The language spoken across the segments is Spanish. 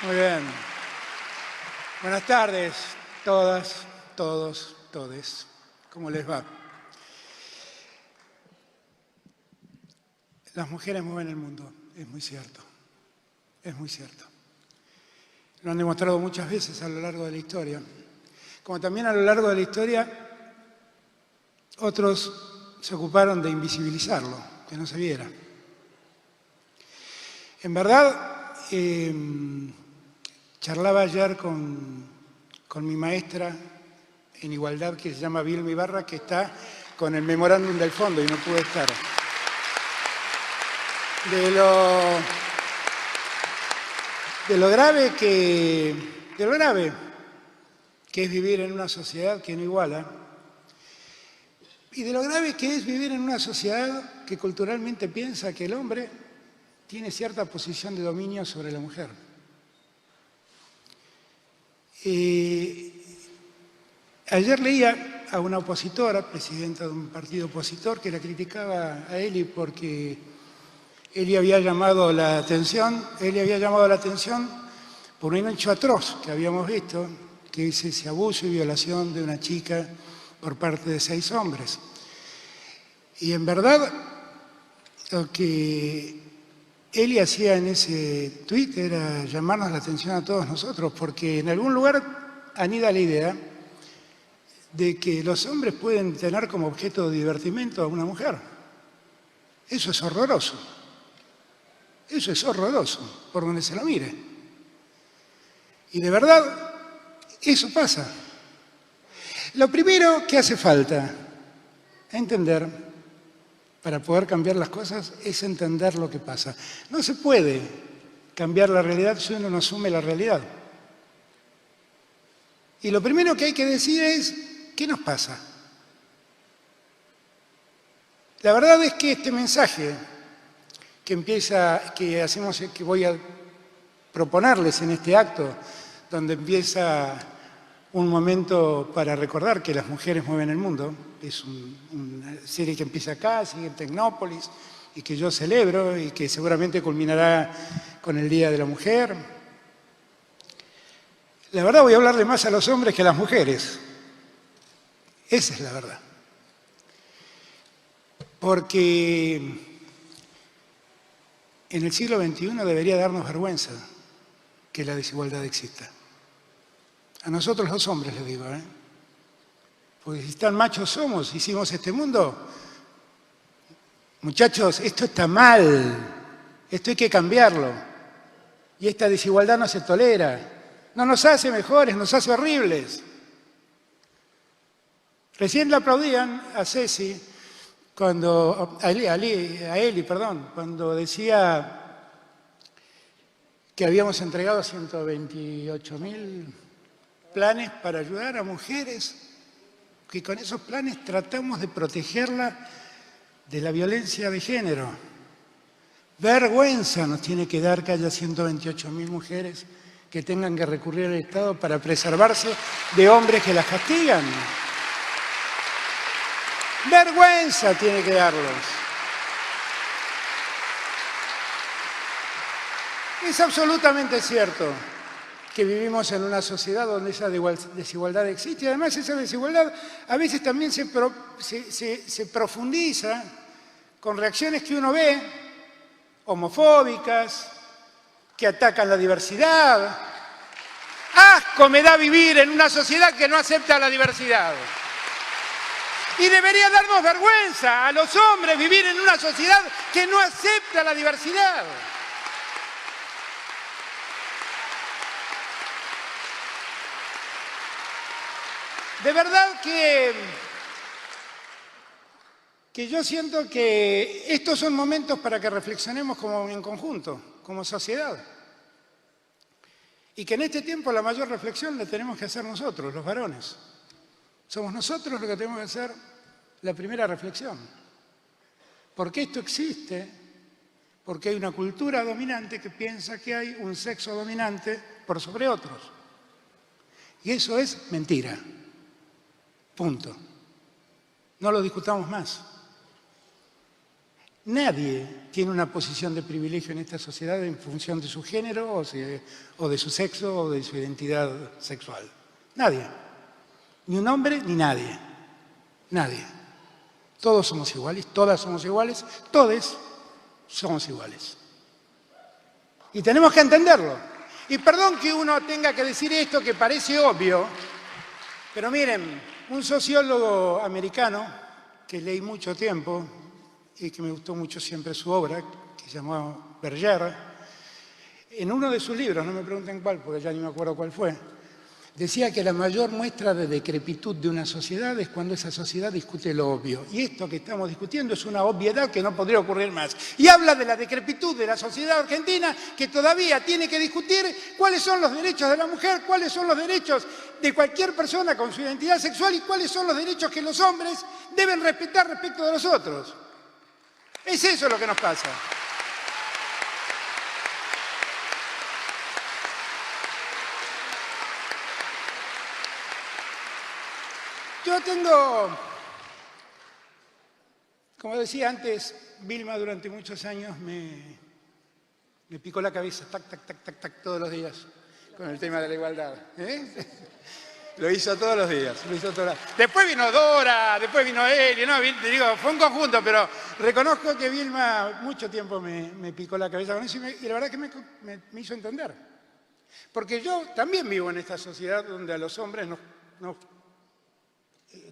Muy bien. Buenas tardes, todas, todos, todes. ¿Cómo les va? Las mujeres mueven el mundo, es muy cierto. Es muy cierto. Lo han demostrado muchas veces a lo largo de la historia. Como también a lo largo de la historia, otros se ocuparon de invisibilizarlo, que no se viera. En verdad, charlaba ayer con mi maestra en igualdad, que se llama Vilma Ibarra, que está con el memorándum del fondo y no pude estar. De lo grave que es vivir en una sociedad que no iguala, y de lo grave que es vivir en una sociedad que culturalmente piensa que el hombre tiene cierta posición de dominio sobre la mujer. Ayer leía a una opositora, presidenta de un partido opositor, que la criticaba a Eli porque Eli había llamado la atención por un hecho atroz que habíamos visto, que es ese abuso y violación de una chica por parte de 6 hombres. Y en verdad, lo que Eli hacía en ese tuit era llamarnos la atención a todos nosotros, porque en algún lugar anida la idea de que los hombres pueden tener como objeto de divertimento a una mujer. Eso es horroroso. Eso es horroroso, por donde se lo mire. Y de verdad, eso pasa. Lo primero que hace falta entender, para poder cambiar las cosas, es entender lo que pasa. No se puede cambiar la realidad si uno no asume la realidad. Y lo primero que hay que decir es, ¿qué nos pasa? La verdad es que este mensaje que voy a proponerles en este acto, donde empieza un momento para recordar que las mujeres mueven el mundo, es una serie que empieza acá, sigue en Tecnópolis, y que yo celebro, y que seguramente culminará con el Día de la Mujer. La verdad, voy a hablarle más a los hombres que a las mujeres. Esa es la verdad. Porque en el siglo XXI debería darnos vergüenza que la desigualdad exista. A nosotros los hombres, les digo, porque si tan machos somos, hicimos este mundo. Muchachos, esto está mal, esto hay que cambiarlo. Y esta desigualdad no se tolera. No nos hace mejores, nos hace horribles. Recién le aplaudían a Ceci, a Eli, cuando decía que habíamos entregado 128.000 planes para ayudar a mujeres, que con esos planes tratamos de protegerla de la violencia de género. Vergüenza nos tiene que dar que haya 128.000 mujeres que tengan que recurrir al Estado para preservarse de hombres que las castigan. Vergüenza tiene que darlos. Es absolutamente cierto que vivimos en una sociedad donde esa desigualdad existe, y además esa desigualdad a veces también se profundiza con reacciones que uno ve, homofóbicas, que atacan la diversidad. ¡Asco me da vivir en una sociedad que no acepta la diversidad! Y debería darnos vergüenza a los hombres vivir en una sociedad que no acepta la diversidad. De verdad que yo siento que estos son momentos para que reflexionemos como en conjunto, como sociedad. Y que en este tiempo la mayor reflexión la tenemos que hacer nosotros, los varones. Somos nosotros los que tenemos que hacer la primera reflexión. Porque esto existe, porque hay una cultura dominante que piensa que hay un sexo dominante por sobre otros. Y eso es mentira. Punto. No lo discutamos más. Nadie tiene una posición de privilegio en esta sociedad en función de su género o de su sexo o de su identidad sexual. Nadie. Ni un hombre ni nadie. Nadie. Todos somos iguales, todas somos iguales, todos somos iguales. Y tenemos que entenderlo. Y perdón que uno tenga que decir esto que parece obvio, pero miren, un sociólogo americano que leí mucho tiempo y que me gustó mucho siempre su obra, que se llamó Berger, en uno de sus libros, no me pregunten cuál, porque ya ni me acuerdo cuál fue, decía que la mayor muestra de decrepitud de una sociedad es cuando esa sociedad discute lo obvio. Y esto que estamos discutiendo es una obviedad que no podría ocurrir más. Y habla de la decrepitud de la sociedad argentina, que todavía tiene que discutir cuáles son los derechos de la mujer, cuáles son los derechos de cualquier persona con su identidad sexual y cuáles son los derechos que los hombres deben respetar respecto de los otros. Es eso lo que nos pasa. Yo tengo, como decía antes, Vilma durante muchos años me picó la cabeza, tac, tac, tac, tac, tac, todos los días, con el tema de la igualdad. Lo hizo todos los días, lo hizo todos los días. Después vino Dora, después vino Eli, no, digo, fue un conjunto, pero reconozco que Vilma mucho tiempo me picó la cabeza con eso y la verdad que me hizo entender. Porque yo también vivo en esta sociedad donde a los hombres nos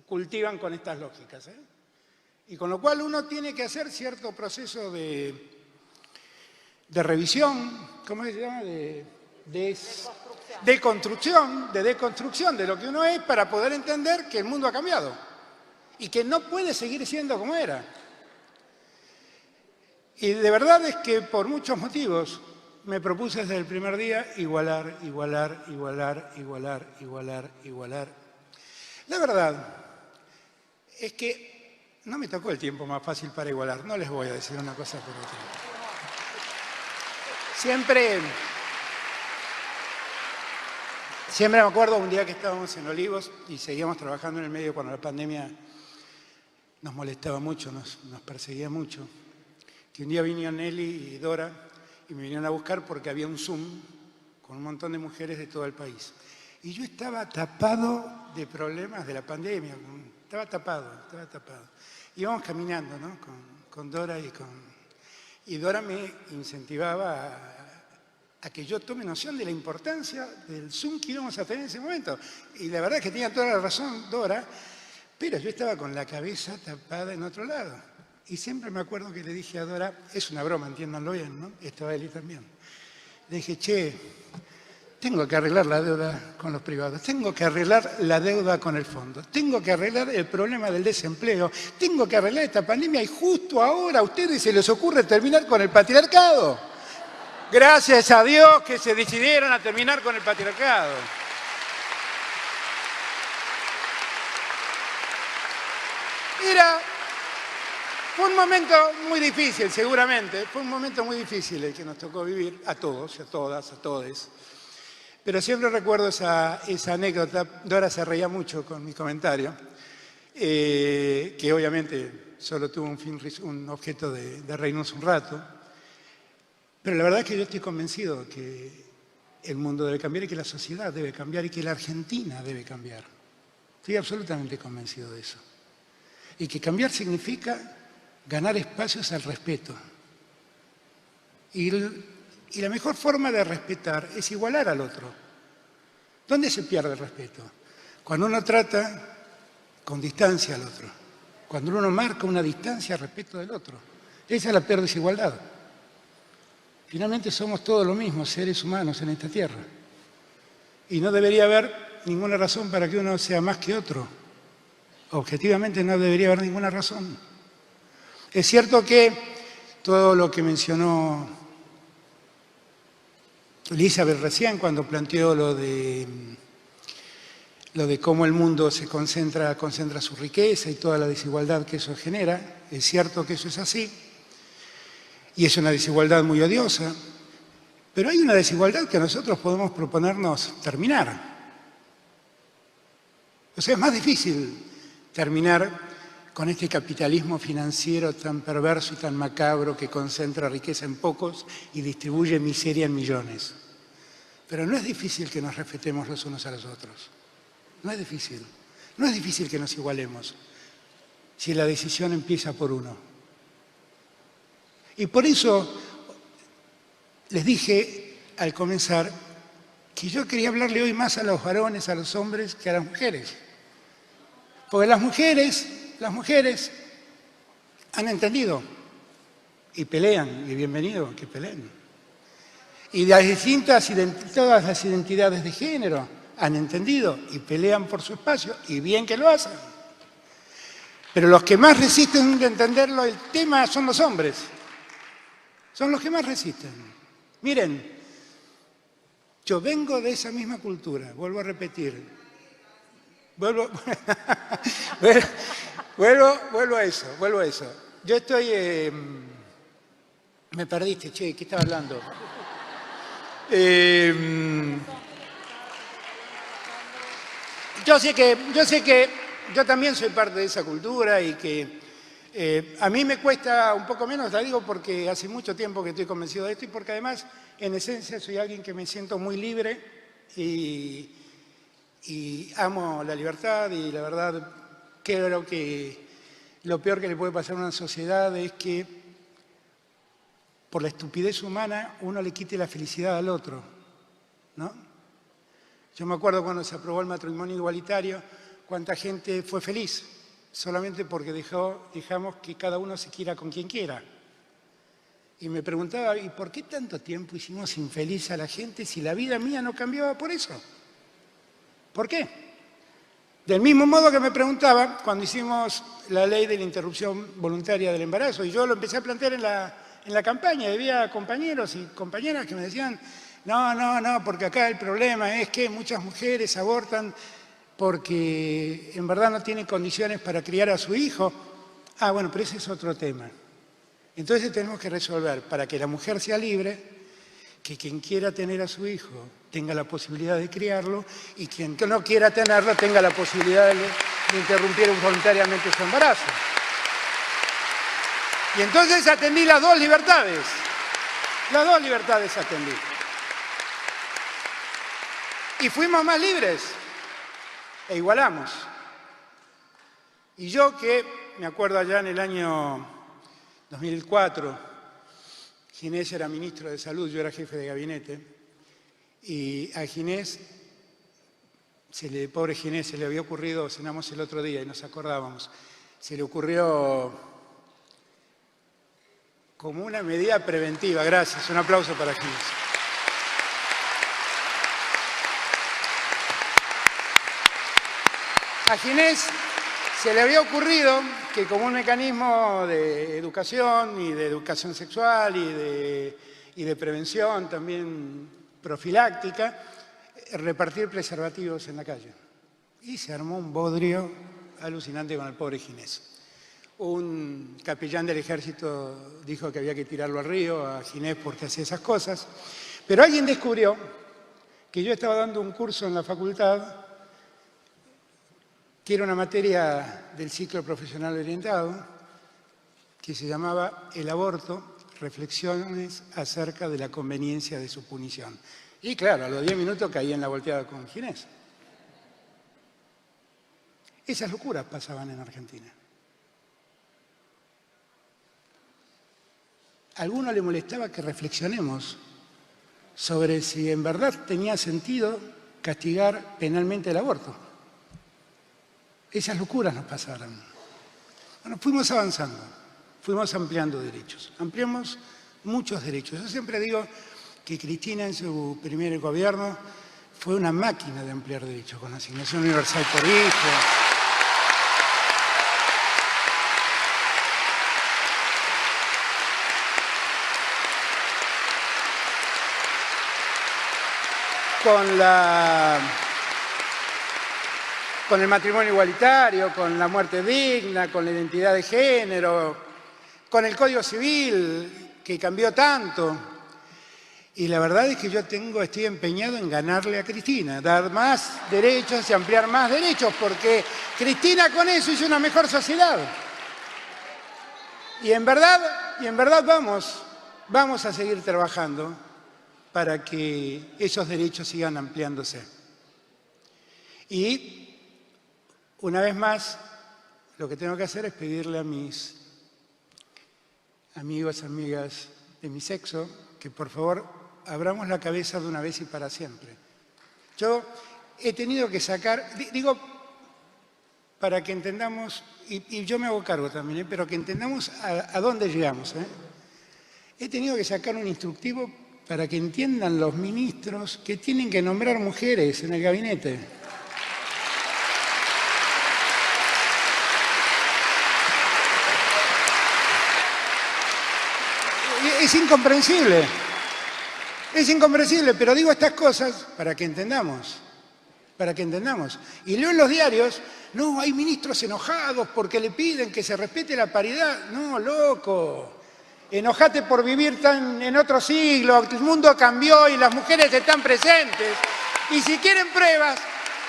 cultivan con estas lógicas. Y con lo cual uno tiene que hacer cierto proceso de revisión, ¿cómo se llama? De deconstrucción de lo que uno es para poder entender que el mundo ha cambiado y que no puede seguir siendo como era. Y de verdad es que por muchos motivos me propuse desde el primer día igualar. La verdad es que no me tocó el tiempo más fácil para igualar, no les voy a decir una cosa por otra. Siempre me acuerdo un día que estábamos en Olivos y seguíamos trabajando en el medio cuando la pandemia nos molestaba mucho, nos perseguía mucho, que un día vinieron Nelly y Dora y me vinieron a buscar porque había un Zoom con un montón de mujeres de todo el país. Y yo estaba tapado de problemas de la pandemia, estaba tapado. Íbamos caminando, ¿no? con Dora y Dora me incentivaba a que yo tome noción de la importancia del Zoom que íbamos a tener en ese momento. Y la verdad es que tenía toda la razón Dora, pero yo estaba con la cabeza tapada en otro lado. Y siempre me acuerdo que le dije a Dora, es una broma, entiéndanlo bien, ¿no? Estaba Eli también. Le dije, che, tengo que arreglar la deuda con los privados, tengo que arreglar la deuda con el fondo, tengo que arreglar el problema del desempleo, tengo que arreglar esta pandemia y justo ahora a ustedes se les ocurre terminar con el patriarcado. Gracias a Dios que se decidieron a terminar con el patriarcado. Fue un momento muy difícil, seguramente, fue un momento muy difícil el que nos tocó vivir a todos, a todas, a todes. Pero siempre recuerdo esa anécdota. Dora se reía mucho con mi comentario, que obviamente solo tuvo un objeto de reírnos un rato. Pero la verdad es que yo estoy convencido que el mundo debe cambiar y que la sociedad debe cambiar y que la Argentina debe cambiar. Estoy absolutamente convencido de eso. Y que cambiar significa ganar espacios al respeto. Y la mejor forma de respetar es igualar al otro. ¿Dónde se pierde el respeto? Cuando uno trata con distancia al otro. Cuando uno marca una distancia respecto del otro. Esa es la peor desigualdad. Finalmente somos todos lo mismo, seres humanos en esta tierra. Y no debería haber ninguna razón para que uno sea más que otro. Objetivamente no debería haber ninguna razón. Es cierto que todo lo que mencionó Elizabeth recién cuando planteó lo de cómo el mundo se concentra su riqueza y toda la desigualdad que eso genera, es cierto que eso es así, y es una desigualdad muy odiosa, pero hay una desigualdad que nosotros podemos proponernos terminar. O sea, es más difícil terminar con este capitalismo financiero tan perverso y tan macabro que concentra riqueza en pocos y distribuye miseria en millones. Pero no es difícil que nos respetemos los unos a los otros. No es difícil. No es difícil que nos igualemos si la decisión empieza por uno. Y por eso les dije al comenzar que yo quería hablarle hoy más a los varones, a los hombres, que a las mujeres. Porque las mujeres han entendido y pelean, y bienvenido que peleen. Y todas las identidades de género han entendido y pelean por su espacio, y bien que lo hacen. Pero los que más resisten de entenderlo el tema son los hombres. Son los que más resisten. Miren, yo vengo de esa misma cultura, vuelvo a repetir. Vuelvo a eso. Yo estoy... me perdiste, che, ¿qué estaba hablando? Yo sé que yo también soy parte de esa cultura y que a mí me cuesta un poco menos, la digo porque hace mucho tiempo que estoy convencido de esto y porque además, en esencia, soy alguien que me siento muy libre y amo la libertad y la verdad creo que lo peor que le puede pasar a una sociedad es que por la estupidez humana uno le quite la felicidad al otro, ¿no? Yo me acuerdo cuando se aprobó el matrimonio igualitario, cuánta gente fue feliz, solamente porque dejamos que cada uno se quiera con quien quiera. Y me preguntaba, ¿y por qué tanto tiempo hicimos infeliz a la gente si la vida mía no cambiaba por eso? ¿Por qué? Del mismo modo que me preguntaba cuando hicimos la ley de la interrupción voluntaria del embarazo, y yo lo empecé a plantear en la campaña, y había compañeros y compañeras que me decían, no, porque acá el problema es que muchas mujeres abortan porque en verdad no tienen condiciones para criar a su hijo. Ah, bueno, pero ese es otro tema. Entonces tenemos que resolver, para que la mujer sea libre, que quien quiera tener a su hijo tenga la posibilidad de criarlo y quien no quiera tenerlo tenga la posibilidad de interrumpir voluntariamente su embarazo. Y entonces atendí las dos libertades. Las dos libertades atendí. Y fuimos más libres e igualamos. Y yo que me acuerdo allá en el año 2004, Ginés era ministro de Salud, yo era jefe de gabinete, y a Ginés, pobre Ginés, se le había ocurrido, cenamos el otro día y nos acordábamos, se le ocurrió como una medida preventiva, gracias, un aplauso para Ginés. A Ginés se le había ocurrido que como un mecanismo de educación sexual y de prevención también profiláctica, repartir preservativos en la calle. Y se armó un bodrio alucinante con el pobre Ginés. Un capellán del ejército dijo que había que tirarlo al río a Ginés porque hacía esas cosas, pero alguien descubrió que yo estaba dando un curso en la facultad que era una materia del ciclo profesional orientado, que se llamaba El aborto, reflexiones acerca de la conveniencia de su punición. Y claro, a los 10 minutos caí en la volteada con Ginés. Esas locuras pasaban en Argentina. A alguno le molestaba que reflexionemos sobre si en verdad tenía sentido castigar penalmente el aborto. Esas locuras nos pasaron. Bueno, fuimos avanzando, fuimos ampliando derechos, ampliamos muchos derechos. Yo siempre digo que Cristina en su primer gobierno fue una máquina de ampliar derechos, con la asignación universal por hijo. Con el matrimonio igualitario, con la muerte digna, con la identidad de género, con el Código Civil, que cambió tanto. Y la verdad es que yo estoy empeñado en ganarle a Cristina, dar más derechos y ampliar más derechos, porque Cristina con eso hizo una mejor sociedad. Y en verdad vamos a seguir trabajando para que esos derechos sigan ampliándose. Y, una vez más, lo que tengo que hacer es pedirle a mis amigos, amigas de mi sexo, que por favor abramos la cabeza de una vez y para siempre. Yo he tenido que sacar, digo, para que entendamos, y yo me hago cargo también, pero que entendamos a dónde llegamos. He tenido que sacar un instructivo para que entiendan los ministros que tienen que nombrar mujeres en el gabinete. Es incomprensible. Es incomprensible, pero digo estas cosas para que entendamos. Y leo en los diarios, no, hay ministros enojados porque le piden que se respete la paridad. No, loco. Enojate por vivir en otro siglo, el mundo cambió y las mujeres están presentes. Y si quieren pruebas,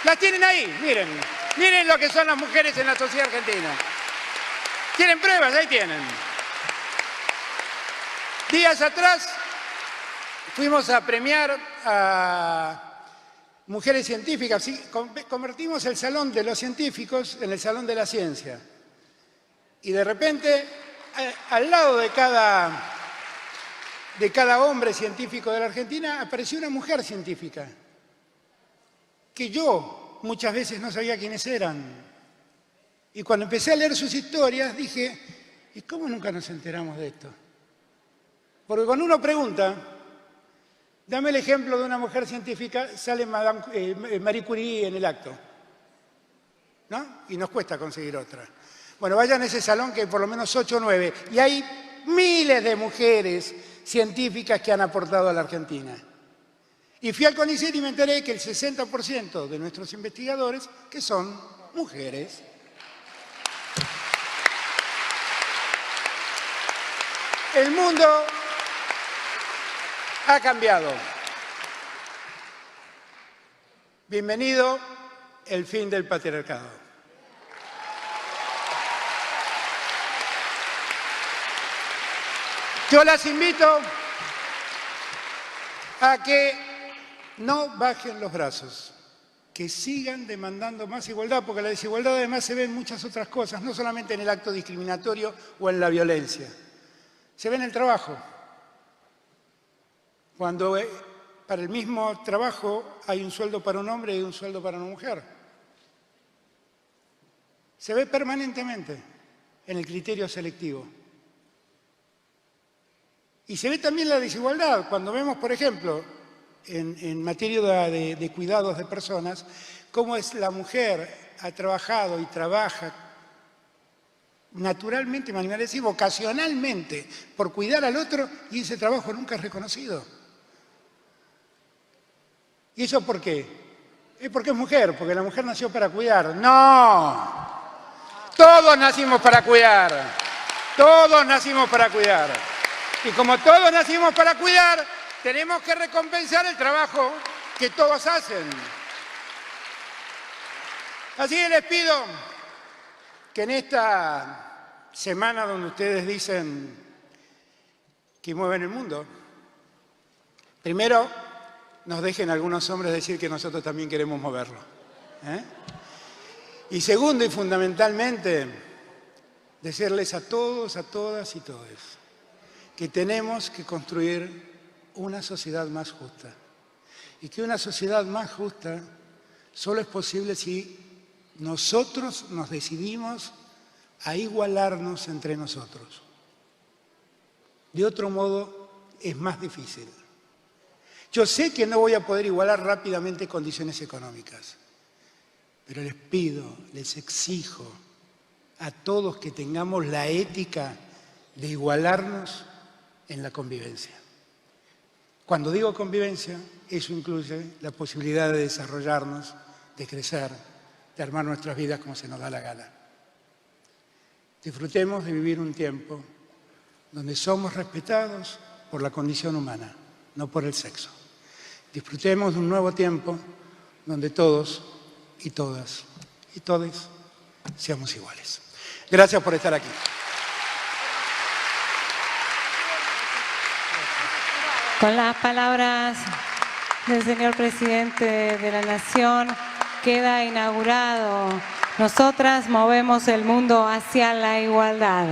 las tienen ahí. Miren lo que son las mujeres en la sociedad argentina. ¿Quieren pruebas? Ahí tienen. Días atrás fuimos a premiar a mujeres científicas. ¿Sí? Convertimos el Salón de los Científicos en el Salón de la Ciencia. Y de repente, al lado de cada hombre científico de la Argentina, apareció una mujer científica, que yo muchas veces no sabía quiénes eran. Y cuando empecé a leer sus historias, dije, ¿y cómo nunca nos enteramos de esto? Porque cuando uno pregunta, dame el ejemplo de una mujer científica, sale Marie Curie en el acto, ¿no? Y nos cuesta conseguir otra. Bueno, vayan a ese salón que hay por lo menos 8 o 9, y hay miles de mujeres científicas que han aportado a la Argentina. Y fui al CONICET y me enteré que el 60% de nuestros investigadores que son mujeres. El mundo ha cambiado. Bienvenido el fin del patriarcado. Yo las invito a que no bajen los brazos, que sigan demandando más igualdad, porque la desigualdad además se ve en muchas otras cosas, no solamente en el acto discriminatorio o en la violencia. Se ve en el trabajo. Cuando para el mismo trabajo hay un sueldo para un hombre y un sueldo para una mujer. Se ve permanentemente en el criterio selectivo. Y se ve también la desigualdad cuando vemos, por ejemplo, en materia de cuidados de personas, cómo es la mujer ha trabajado y trabaja naturalmente, me animaría a decir, vocacionalmente, por cuidar al otro, y ese trabajo nunca es reconocido. ¿Y eso por qué? Es porque es mujer, porque la mujer nació para cuidar. ¡No! Todos nacimos para cuidar. Todos nacimos para cuidar. Y como todos nacimos para cuidar, tenemos que recompensar el trabajo que todos hacen. Así que les pido que en esta semana donde ustedes dicen que mueven el mundo, primero nos dejen algunos hombres decir que nosotros también queremos moverlo. Y segundo y fundamentalmente, decirles a todos, a todas y todes, que tenemos que construir una sociedad más justa. Y que una sociedad más justa solo es posible si nosotros nos decidimos a igualarnos entre nosotros. De otro modo, es más difícil. Yo sé que no voy a poder igualar rápidamente condiciones económicas, pero les pido, les exijo a todos que tengamos la ética de igualarnos en la convivencia. Cuando digo convivencia, eso incluye la posibilidad de desarrollarnos, de crecer, de armar nuestras vidas como se nos da la gana. Disfrutemos de vivir un tiempo donde somos respetados por la condición humana, no por el sexo. Disfrutemos de un nuevo tiempo donde todos y todas y todes seamos iguales. Gracias por estar aquí. Con las palabras del señor presidente de la Nación, queda inaugurado. Nosotras movemos el mundo hacia la igualdad.